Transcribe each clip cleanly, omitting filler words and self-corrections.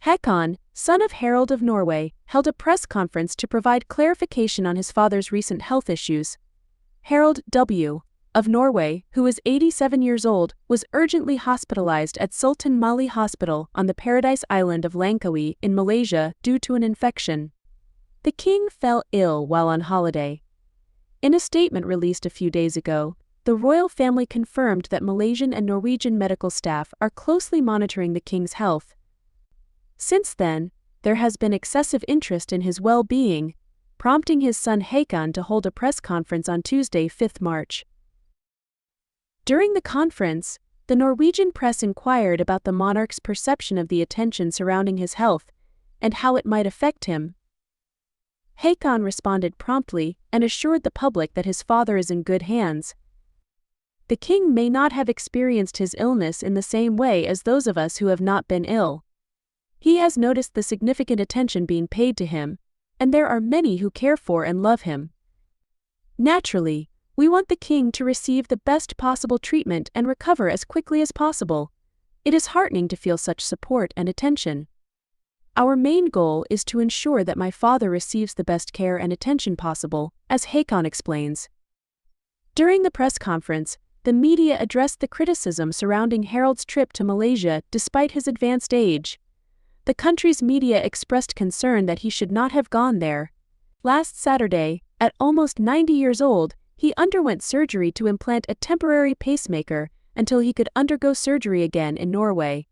Haakon, son of Harald of Norway, held a press conference to provide clarification on his father's recent health issues. Harald W. of Norway, who is 87 years old, was urgently hospitalized at Sultan Malih Hospital on the paradise island of Langkawi in Malaysia due to an infection. The king fell ill while on holiday. In a statement released a few days ago, the royal family confirmed that Malaysian and Norwegian medical staff are closely monitoring the king's health. Since then, there has been excessive interest in his well-being, prompting his son Haakon to hold a press conference on Tuesday, 5 March. During the conference, the Norwegian press inquired about the monarch's perception of the attention surrounding his health and how it might affect him. Haakon responded promptly and assured the public that his father is in good hands. The king may not have experienced his illness in the same way as those of us who have not been ill. He has noticed the significant attention being paid to him, and there are many who care for and love him. Naturally, we want the king to receive the best possible treatment and recover as quickly as possible. It is heartening to feel such support and attention. Our main goal is to ensure that my father receives the best care and attention possible, as Haakon explains. During the press conference, the media addressed the criticism surrounding Harald's trip to Malaysia despite his advanced age. The country's media expressed concern that he should not have gone there. Last Saturday, at almost 90 years old, he underwent surgery to implant a temporary pacemaker until he could undergo surgery again in Norway.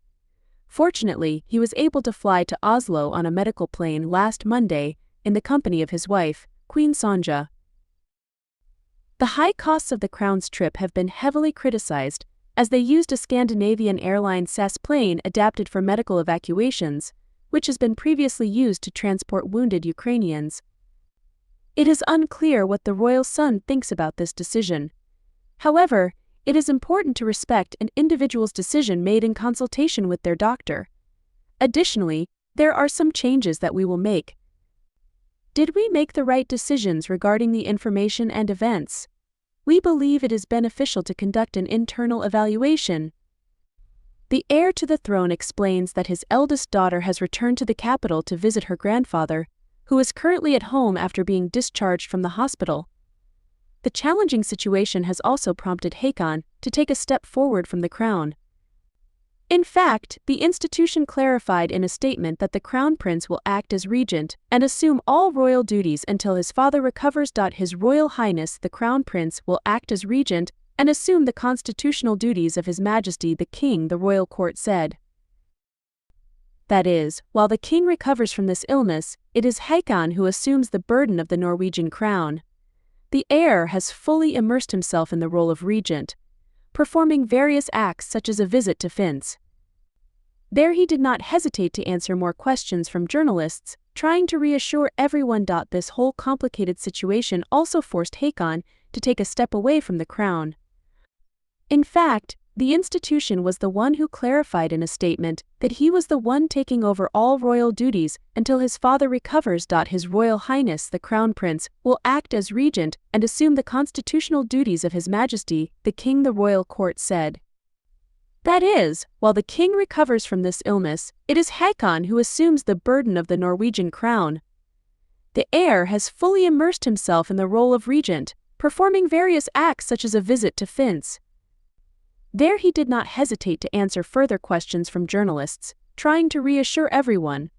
Fortunately, he was able to fly to Oslo on a medical plane last Monday in the company of his wife, Queen Sonja. The high costs of the crown's trip have been heavily criticized, as they used a Scandinavian Airlines SAS plane adapted for medical evacuations, which has been previously used to transport wounded Ukrainians. It is unclear what the royal son thinks about this decision. However, it is important to respect an individual's decision made in consultation with their doctor. Additionally, there are some changes that we will make. Did we make the right decisions regarding the information and events? We believe it is beneficial to conduct an internal evaluation. The heir to the throne explains that his eldest daughter has returned to the capital to visit her grandfather, who is currently at home after being discharged from the hospital. The challenging situation has also prompted Haakon to take a step forward from the crown. In fact, the institution clarified in a statement that the crown prince will act as regent and assume all royal duties until his father recovers. His Royal Highness the Crown Prince will act as regent and assume the constitutional duties of His Majesty the King, the royal court said. That is, while the king recovers from this illness, it is Haakon who assumes the burden of the Norwegian crown. The heir has fully immersed himself in the role of regent, performing various acts such as a visit to Finns. There he did not hesitate to answer more questions from journalists, trying to reassure everyone. This whole complicated situation also forced Haakon to take a step away from the crown. In fact, the institution was the one who clarified in a statement that he was the one taking over all royal duties until his father recovers. His Royal Highness the Crown Prince will act as regent and assume the constitutional duties of His Majesty the King, the royal court said. That is, while the king recovers from this illness, it is Haakon who assumes the burden of the Norwegian crown. The heir has fully immersed himself in the role of regent, performing various acts such as a visit to Finns. There he did not hesitate to answer further questions from journalists, trying to reassure everyone.